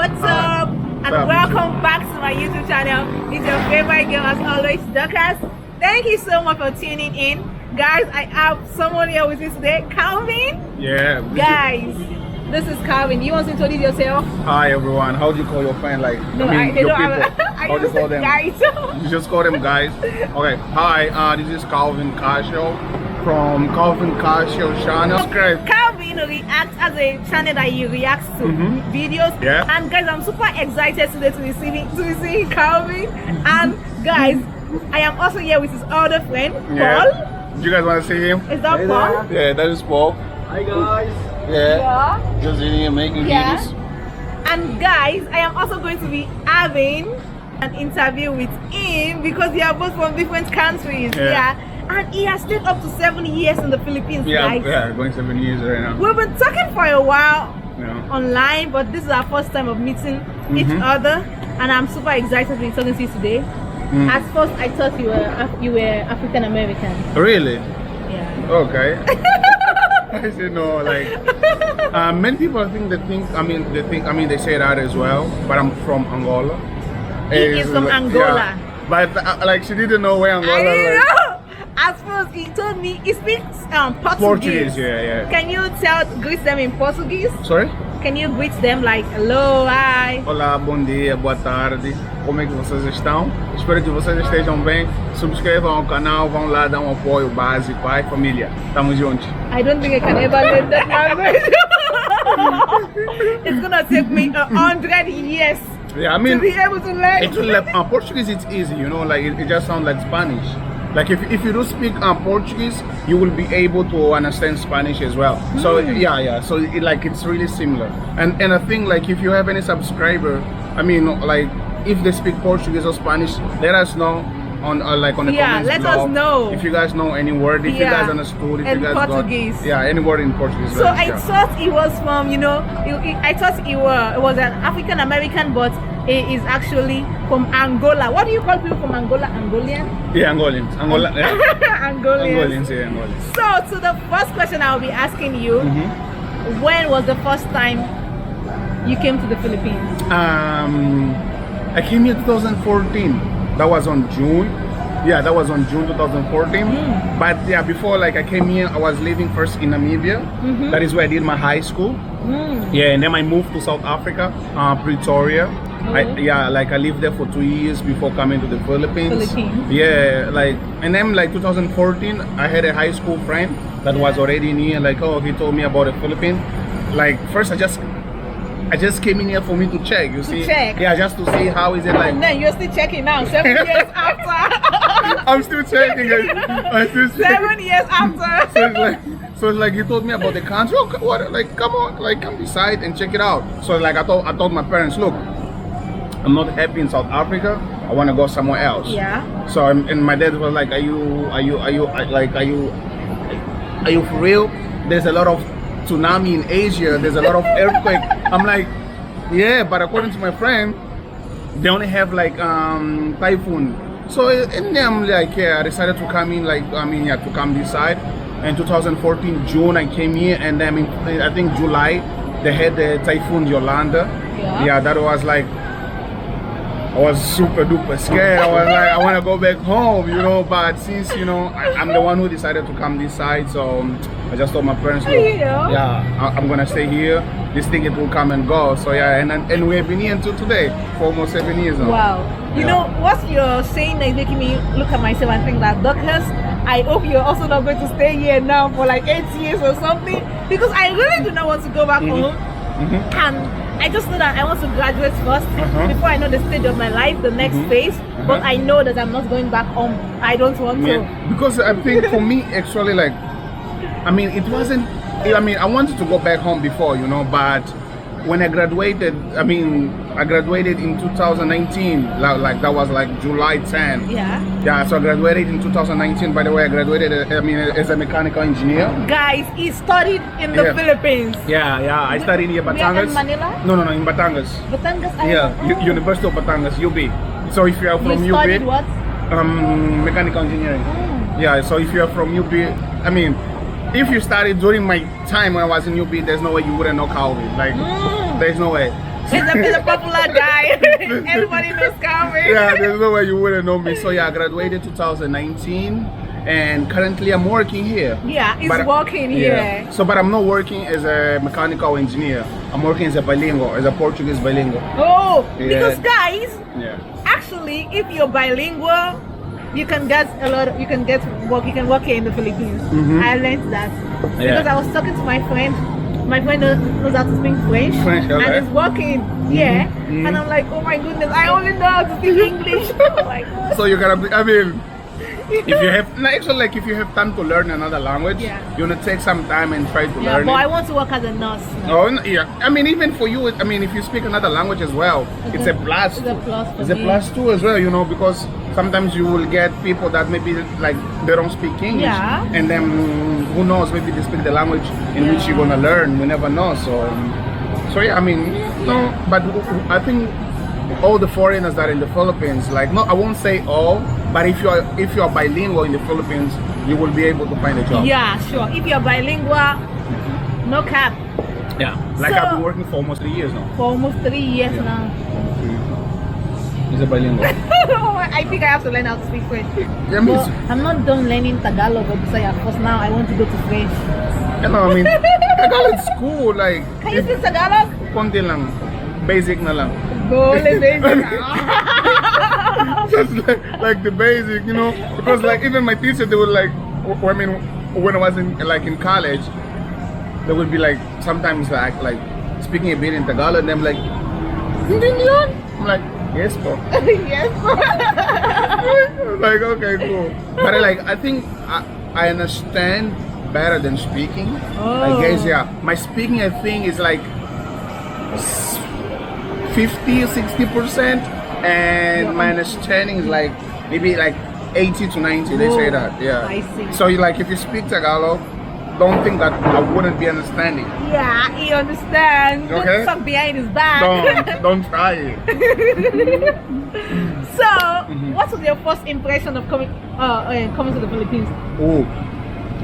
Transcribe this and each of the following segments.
what's up? And welcome back to my YouTube channel. It's your favorite girl as always, Dorcas. Thank you so much for tuning in. Guys, I have someone here with me today, Calvin. Yeah. Guys, this is Calvin. You want to introduce yourself? Hi everyone. How do you call your friend? Like, No, I mean, they your don't people. have, How do you call them? guys. You just call them guys. Okay. Hi. This is Calvin Casio from Calvin Casio channel. Subscribe. Calvin reacts as a channel that he reacts to videos. Yeah. And guys, I'm super excited today to be seeing Calvin. And guys, I am also here with his other friend, Paul. Do you guys want to see him? Is that Paul? Yeah, that is Paul. Hi guys. Yeah. Just in here making videos. And guys, I am also going to be having an interview with him because we are both from different countries. Yeah. And he has stayed up to 7 years in the Philippines, guys. Yeah, going 7 years right now. We've been talking for a while Yeah. online, but this is our first time of meeting each other, and I'm super excited to be talking to you today. At first, I thought you were African American. Really? Yeah. Okay. I said no, like many people they say that as well, but I'm from Angola. He is from Angola. Yeah. But like she didn't know where Angola I didn't was. know. At first, he told me he speaks Portuguese. Portuguese, yeah. Can you greet them in Portuguese? Sorry? Can you greet them like hello, hi? Olá, bom dia, boa tarde. Como é que vocês estão? Espero que vocês estejam bem. Subscrevam ao canal, vão lá dar um apoio básico. Ai, família, tamo juntos. I don't think I can ever learn that language. It's gonna take me 100 years Yeah, I mean, to be able to learn. it will, Portuguese it's easy, you know, like it just sounds like Spanish. Like if you do speak Portuguese, you will be able to understand Spanish as well. So yeah, so it's really similar. And I think like if you have any subscriber, I mean like if they speak Portuguese or Spanish, let us know on the comments let below. us know If you guys know any word, if you guys understood, if and you guys Portuguese. got any word in Portuguese. So I thought he was from, I thought he was an African American, but he is actually from Angola. What do you call people from Angola? Angolian? Yeah, Angolans. Angolians. Yeah, Angolans. So the first question I'll be asking you, when was the first time you came to the Philippines? I came here 2014. That was on June. Yeah, that was on June 2014. But yeah, before like I came here, I was living first in Namibia. That is where I did my high school. Yeah, and then I moved to South Africa, Pretoria. I lived there for 2 years before coming to the Philippines. Yeah, and then 2014, I had a high school friend that was already in here. Like, oh, he told me about the Philippines. Like first, I just came in here for me to check. You see? Check. Yeah, just to see how is it like. And then you're still checking now, 7 years after. I'm still checking. I'm still checking. 7 years after. So it's like he told me about the country. Oh, what? Like, come on, like come beside and check it out. So like I told my parents, look, I'm not happy in South Africa. I want to go somewhere else. Yeah. So and my dad was like, are you for real? There's a lot of tsunami in Asia. There's a lot of earthquake. I'm like, yeah, but according to my friend, they only have like typhoon. So and then I'm like, yeah, I decided to come in to come this side. In 2014 June I came here, and then I think July they had the typhoon Yolanda. Yeah, that was like, I was super duper scared. I was like, I want to go back home, but since I'm the one who decided to come this side, so I just told my parents, look, I'm gonna stay here. This thing, it will come and go. So yeah, and we have been here until today for almost 7 years now. Wow. You know what you're saying is making me look at myself and think that, Dorcas, I hope you're also not going to stay here now for like 8 years or something, because I really do not want to go back home. And I just know that I want to graduate first before I know the stage of my life, the next phase. But I know that I'm not going back home. I don't want to. Because I think for me, actually, it wasn't. I wanted to go back home before, but when I graduated, I graduated in 2019. Like that was like July 10. Yeah. So I graduated in 2019. By the way, I graduated as a mechanical engineer. Guys, he studied in the Philippines. Yeah. I studied in Batangas. In Manila? No, in Batangas. Batangas. University of Batangas, UB. So if you are from you UB, studied what? Mechanical engineering. Yeah. So if you are from UB, if you started during my time when I was in UB, there's no way you wouldn't know Calvin. Like, there's no way. He's a popular guy. Everybody knows Calvin. Yeah, there's no way you wouldn't know me. So yeah, I graduated 2019, and currently I'm working here. Yeah, he's But- working here. So, but I'm not working as a mechanical engineer. I'm working as a bilingual, as a Portuguese bilingual. Oh, Yeah. because guys, Yeah. actually, if you're bilingual, you can get a lot. You can get work. You can work here in the Philippines. Mhm. I learned that Yeah. because I was talking to my friend. My friend knows how to speak French, French, okay. and is working here. Mhm. And I'm like, oh my goodness, I only know how to speak English. Oh my God. So you gotta be, I mean, if you have, actually like if you have time to learn another language, Yeah. you wanna take some time and try to Yeah, learn but I it. want to work as a nurse. Oh, yeah. I mean, even for you, I mean, if you speak another language as well, it's a plus. It's a plus for It's a me. plus too as well, you know, because sometimes you will get people that maybe like they don't speak English, Yeah. and then who knows, maybe they speak the language in which you're gonna learn. We never know. So yeah, I mean, no, but I think all the foreigners that are in the Philippines, like, no, I won't say all, but if you're bilingual in the Philippines, you will be able to find a job. Yeah, sure. If you're bilingual, no cap. Yeah. Like So- I've been working for almost 3 years now. For almost 3 years Yeah. now. He's a bilingual. I think I have to learn how to speak French. Yeah, me But too. I'm not done learning Tagalog or Bisaya because now I want to go to French. You know, I mean, Tagalog is cool. Like, Can you speak Tagalog? konti lang, basic na lang. Go, basic. Just like the basic, you know. Because like even my teacher, they would like, I mean, when I was in college, they would be like sometimes like speaking a bit in Tagalog, and I'm like, hindi yun. I'm like, yes, bro. Yes. Like, okay, cool. But like, I think I understand better than speaking. I Oh. guess, yeah. My speaking, I think, is like 50-60%, and my understanding is like maybe like 80 to 90. They say Oh, that, yeah. I see. So, like, if you speak Tagalog, don't think that I wouldn't be understanding. Yeah, he understands. Okay. Don't suck behind his back. Don't try it. So, Mm-hmm. what was your first impression of coming to the Philippines? Oh,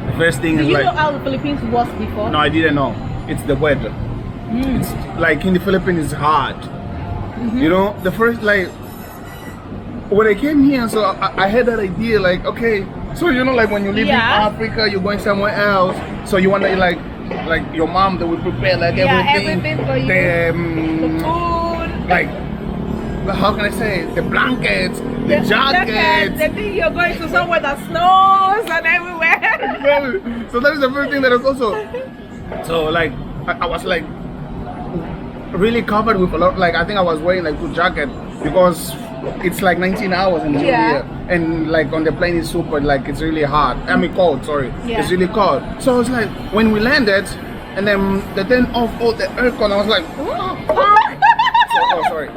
the first thing Did is you like, know how the Philippines was before? no, I didn't know. It's the weather. It's like in the Philippines, it's hot. You know, the first like when I came here, so I had that idea, like, okay, so you know, like when you live in Yeah. Africa, you're going somewhere else, so you want to like your mom, they will prepare like Yeah, everything, everything for you. The food. like how can I say it? The blankets, the jackets. They think you're going to somewhere that snows and everywhere. So that is the first thing that is also. So like I was like really covered with a lot. Like I think I was wearing like 2 jackets because it's like 19 hours in the Yeah. year, and like on the plane it's super like it's really hot. I mean cold. Sorry, Yeah. it's really cold. So I was like when we landed, and then they turned off all the aircon. I was like, oh sorry.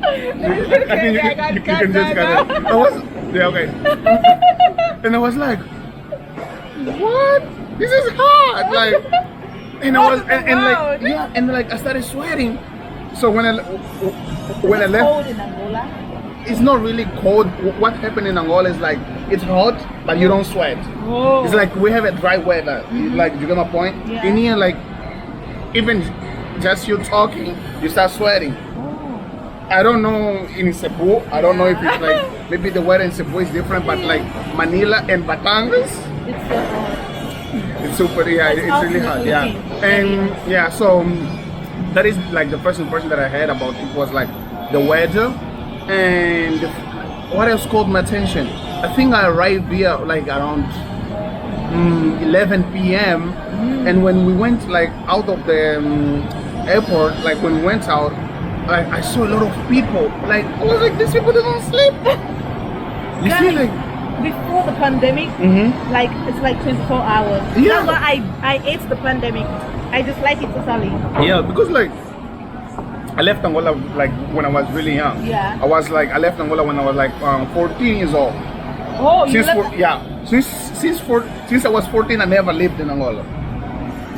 I think you can just cut it. I was yeah okay. And I was like, what? This is hot. Like, and I was and like yeah, and like I started sweating. So when I left, Cold in Angola. it's not really cold. What happened in Angola is like it's hot, but you don't sweat. Oh. It's like we have a dry weather. Like you get my point? Yeah. In here, like even just you talking, you start sweating. I don't know in Cebu. I don't know if it's like maybe the weather in Cebu is different, but like Manila and Batangas, It's so hot. it's super. Yeah, It's it's hot really in the hot. Yeah, Philippines. and yeah, so that is like the first impression that I had about it was like the weather, and what else caught my attention. I think I arrived here like around 11 p.m. And when we went like out of the airport, like when we went out, I saw a lot of people. Like I was like, these people they don't sleep. You see, Guys, like before the pandemic, like it's like 24 hours. Yeah. That's why I ate the pandemic. I just like it totally. yeah, because like I left Angola like when I was really young. Yeah. I left Angola when I was like 14 years old. Oh, you Since left, since I was 14, I never lived in Angola.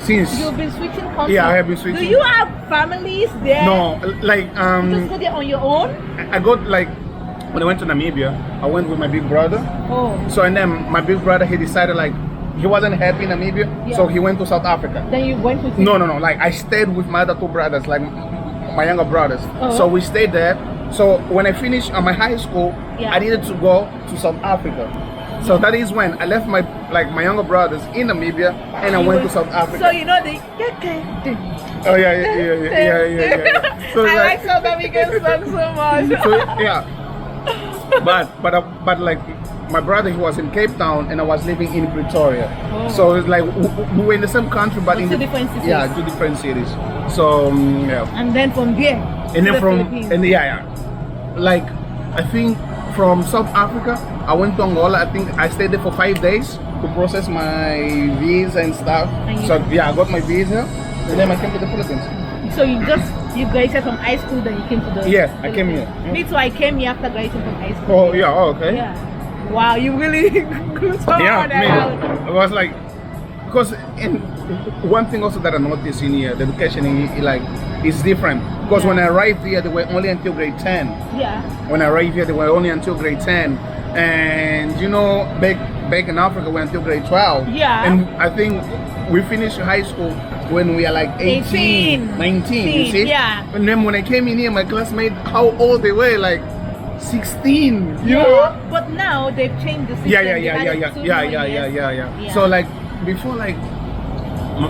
Since you've been switching countries. Yeah, I have been switching. Do you have families there? no, like You just go there on your own? I got like when I went to Namibia, I went with my big brother. Oh. So and then my big brother he decided like he wasn't happy in Namibia, Yeah. so he went to South Africa. Then you went with him? No, like I stayed with my other 2 brothers. Like my younger brothers. Oh. So we stayed there. So when I finished my high school, Yeah. I needed to go to South Africa. So that is when I left my younger brothers in Namibia and I went to South Africa. So you know the. Oh yeah. So I like South African songs so much. So yeah. But like my brother, he was in Cape Town and I was living in Pretoria. Oh. So it's like we were in the same country but in two different cities. Yeah, two different cities. So yeah. And then from there. And then to the from Philippines. and yeah. Like I think from South Africa I went to Angola. I think I stayed there for 5 days to process my visa and stuff. And you- So yeah, I got my visa and then I came to the Philippines. So you graduated from high school, then you came to the. Yeah, I came Philippines. here. Me too. I came here after graduating from high school. Oh yeah, oh, okay. Yeah. Wow, you really grew so Yeah, hard I mean, around. it was like, because in one thing also that I noticed in here, the education like is different. Because when I arrived here, they were only until grade 10. Yeah. When I arrived here, they were only until grade 10, and you know, back in Africa, we're until grade 12. Yeah. And I think we finished high school when we are like 18, 19. You see? Yeah. And then when I came in here, my classmates, how old they were, like 16. You know? Yeah. But now they've changed the system. Yeah. They've added 2 more years. Yeah. So like before, like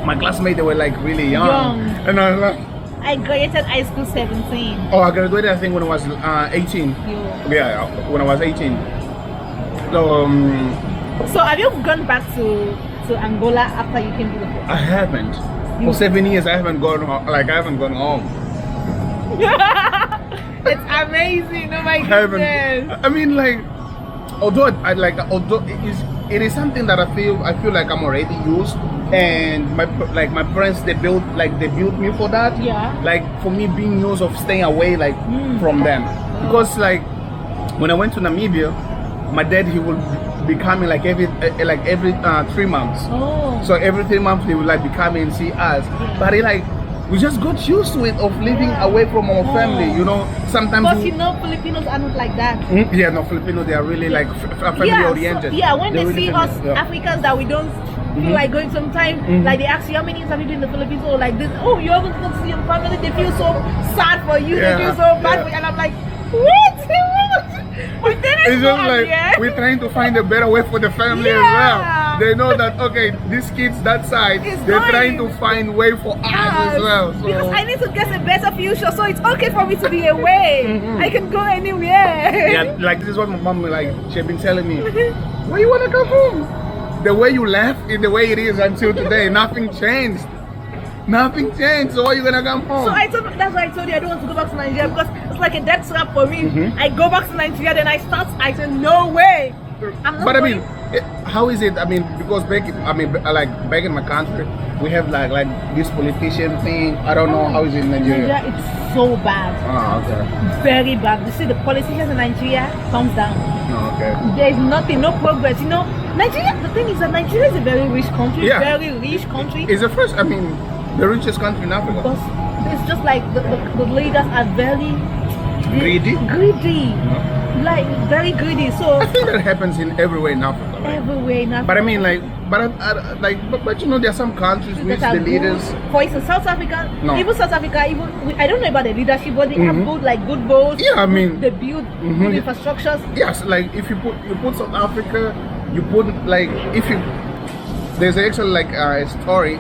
my classmates, they were like really young. Young. And I was like, I graduated high school 17. oh, I graduated I think when I was 18. Yeah, when I was 18. So have you gone back to Angola after you came to the Philippines? I haven't. For 7 years, I haven't gone home. It's amazing. Oh my I haven't. goodness. I mean, like, although it is something that I feel like I'm already used, and my parents they built me for that. Yeah. Like for me being used of staying away from them, because like when I went to Namibia, my dad he would be coming like every 3 months. Oh. So every 3 months he would like be coming and see us. Yeah. But we just got used to it of living away from our family. You know, sometimes. Because you know Filipinos are not like that. Yeah, no, Filipino, they are really like family oriented. So, when They're they really see us family- yeah. Africans that we don't feel like going sometime, like they ask you how many years have you been in the Philippines, or like this, oh, you haven't gone to see your family, they feel so sad for you, they feel so bad for you, and I'm like, what? But then It's just like we're trying to find a better way for the family as well. They know that okay, these kids that side, It's they're going. trying to find way for us as well. So. Because I need to get a better future, so it's okay for me to be away. I can go anywhere. Yeah, like this is what my mom like. She's been telling me, why you wanna come home? The way you left is the way it is until today. Nothing changed. Nothing changed. So why you gonna come home? So that's why I told you I don't want to go back to Nigeria, because it's like a death trap for me. I go back to Nigeria, then I said no way. I'm not But I going. mean, how is it? I mean, because back in my country, we have like this politician thing. I don't know how is it in Nigeria. Nigeria, it's so bad, Ah, okay. very bad. You see, the politicians in Nigeria comes down. No, okay. There is nothing, no progress. You know, Nigeria. The thing is that Nigeria is a very rich country. Yeah. Very rich country. It's the first. I mean, the richest country in Africa. Because it's just like the leaders are very Greedy. like very greedy. So I think that happens in everywhere in Africa. Like. everywhere in Africa. But I mean, like, but you know, there are some countries which that are the leaders. good. For instance, South Africa, No. even South Africa, I don't know about the leadership, but they have good roads. Yeah, I mean. They build good infrastructures. Yes, like if you put South Africa, you put like if you. There's actually like a story.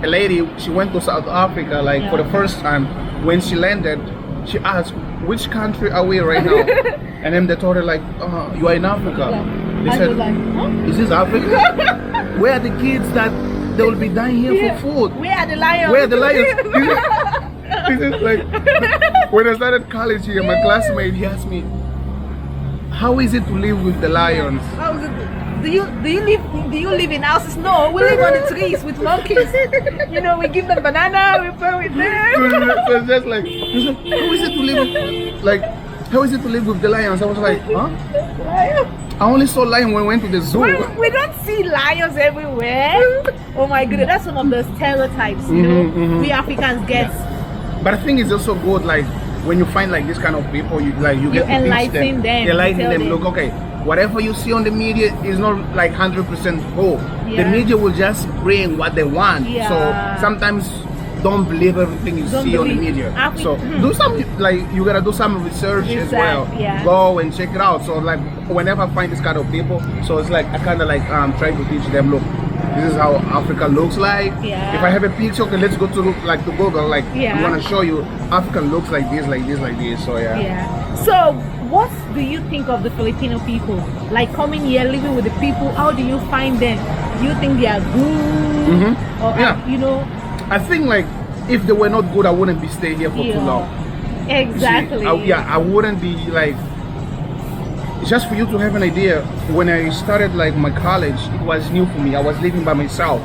A lady, she went to South Africa like for the first time. When she landed, she asked, "Which country are we right now?" And then they told her like, "You are in Africa." They I said, was like, huh? "Is this Africa? Where are the kids that they will be dying here for food? Where are the lions? Where are the lions?" This is like when I started college here, my classmate he asked me, "How is it to live with the lions?" How is it? Do you live in houses? No, we live on the trees with monkeys. You know, we give them banana, we play with them. So it's just like, how is it to live with the lions? I was like, huh? I only saw lion when we went to the zoo. We don't see lions everywhere. Oh my goodness, that's some of the stereotypes, you know, we Africans get. But I think it's also good, like when you find like this kind of people, you get to teach enlighten them. You enlighten tell them. Look, okay, whatever you see on the media is not like 100% whole. The Yeah. media will just bring what they want. Yeah. So sometimes don't believe everything you Don't see on the believe. media. Afri- So do some, like, you gotta do some research as well. yeah. Go and check it out. So like whenever I find this kind of people, so it's like I kind of like try to teach them, look, this is how Africa looks like. Yeah. If I have a picture, okay, let's go to to Google. Like, Yeah. we want to show you Africa looks like this, like this, like this. So yeah. Yeah. So, what do you think of the Filipino people? Like coming here, living with the people. How do you find them? Do you think they are good? Or Yeah. you know? I think like if they were not good, I wouldn't be staying here for too long. You see, Exactly. I wouldn't be like. Just for you to have an idea, when I started like my college, it was new for me. I was living by myself.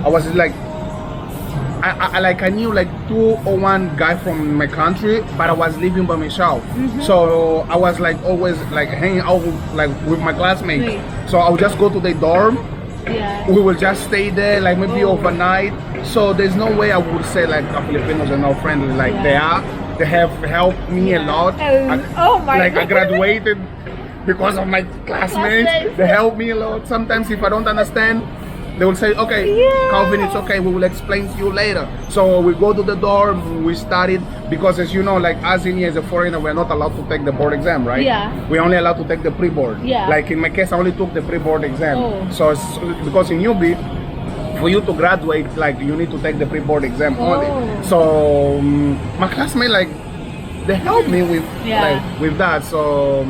I was like, I knew like 2 or 1 guy from my country, but I was living by myself. So I was like always like hanging out with my classmates. Right. So I would just go to the dorm. Yeah. We will just stay there like maybe overnight. So there's no way I would say like Filipinos are not friendly. Like Yeah. they are. They have helped me a lot. And- oh my Like I God. graduated because of my classmates. Classmates. They help me a lot. Sometimes if I don't understand, they will say, okay, Yeah. Calvin, it's okay, we will explain to you later. So we go to the dorm, we studied, because as you know, like us in here as a foreigner, we're not allowed to take the board exam, right? Yeah. We're only allowed to take the pre-board. Yeah. Like in my case, I only took the pre-board exam. Oh. So it's, because in UB, for you to graduate, like you need to take the pre-board exam only. Oh. So my classmate, like, they helped me with with that. So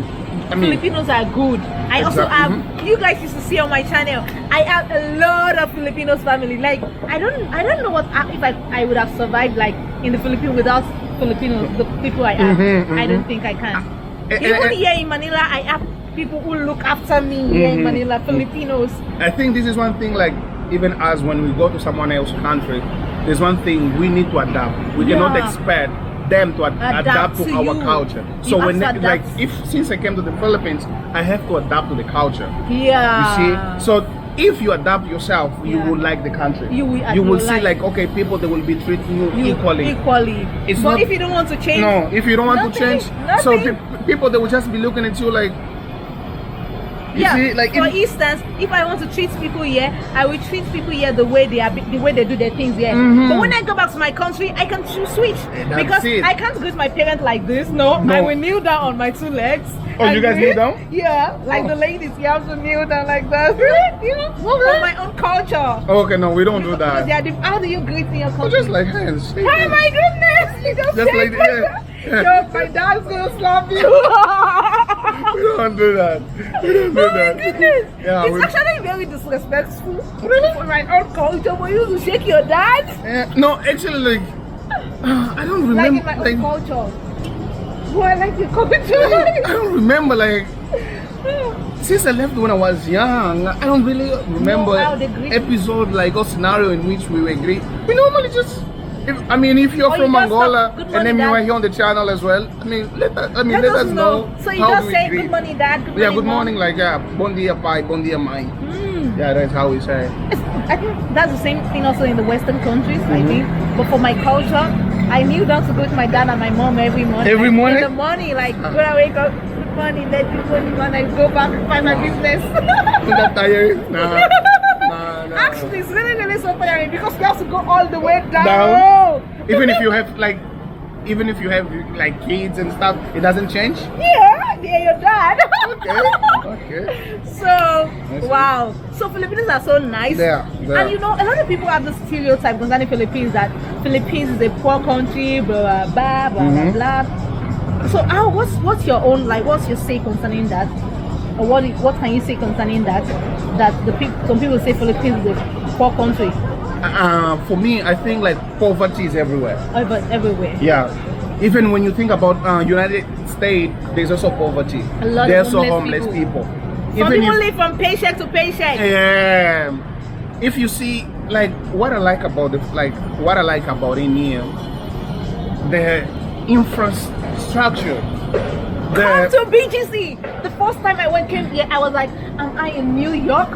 I mean, Filipinos are good. I also have, Exactly. you guys used to see on my channel, I have a lot of Filipinos family. Like I don't know what if I would have survived like in the Philippines without Filipinos, the people I have. I don't think I can. Even here in Manila, I have people who look after me here in Manila, Filipinos. I think this is one thing, like even us when we go to someone else's country, there's one thing we need to adapt. We cannot Yeah. expect them to adapt to our you. culture. You So have when to like adapt. since I came to the Philippines, I have to adapt to the culture. Yeah. You see, so if you adapt yourself, you Yeah. will like the country. You You will will see like- like okay, people they will be treating you equally. Equally. It's but not- if you don't want to change, No, if you don't want to Nothing, change, so nothing. people they will just be looking at you like. You yeah. see, like for if- instance, if I want to treat people here, I will treat people here the way they are, the way they do their things here. But when I go back to my country, I can switch That's because it. I can't greet my parents like this. No, No. I will kneel down on my 2 legs. Oh, and you guys kneel down? Yeah, like the ladies, you have to kneel down like that. You know, for my own culture. Okay, no, we don't do Because that. they are how do you greet in your Oh, country? just like hands. shake Oh hands. my goodness! You just Just said like that. yeah. Yo, my dad's gonna slap you. We don't do that. We don't do Oh my that. goodness! Yeah, It's we- actually very disrespectful. Really? For my own culture, for you to shake your dad. No, actually, like I don't Like remember. in my own Like, culture. Boy, I like your culture. I don't remember. Like since I left when I was young, I don't really remember how they greet. episode like or scenario in which we were greet. We normally just. If you're Or you from just Angola talk, "Good and then morning, you are Dad." here on the channel as well, let Let us know. So you how just we say greet. good morning, dad. Good Yeah, morning, good Mom. morning. Like bon dia pai, bon dia mãe. Yeah, that's how we say. I think that's the same thing also in the Western countries, I think. But for my culture, I kneel down to go to my dad and my mom every morning. Every Like, morning? In the morning, like when I wake up, good morning, let good morning, man. I go back and find my business. Isn't that tired? Nah. Actually, it's really, really so tiring because you have to go all the way down. Down? Even if you have like kids and stuff, it doesn't change. Yeah, they're your dad. Okay. So, see. wow. So Filipinos are so nice. Yeah. And you know, a lot of people have the stereotype concerning Philippines that Philippines is a poor country, blah blah blah blah blah. So, what's your own what's your say concerning that? Or what can you say concerning that? That some people say Philippines is a poor country, For me, I think like poverty is everywhere. everywhere. Yeah. Even when you think about United States, there's also poverty. A lot of there's also homeless homeless people. Some Even people if- live from paycheck to paycheck. Yeah. If you see, like, what I like about in here, the infrastructure. Come to BGC. The first time I came here, I was like, am I in New York?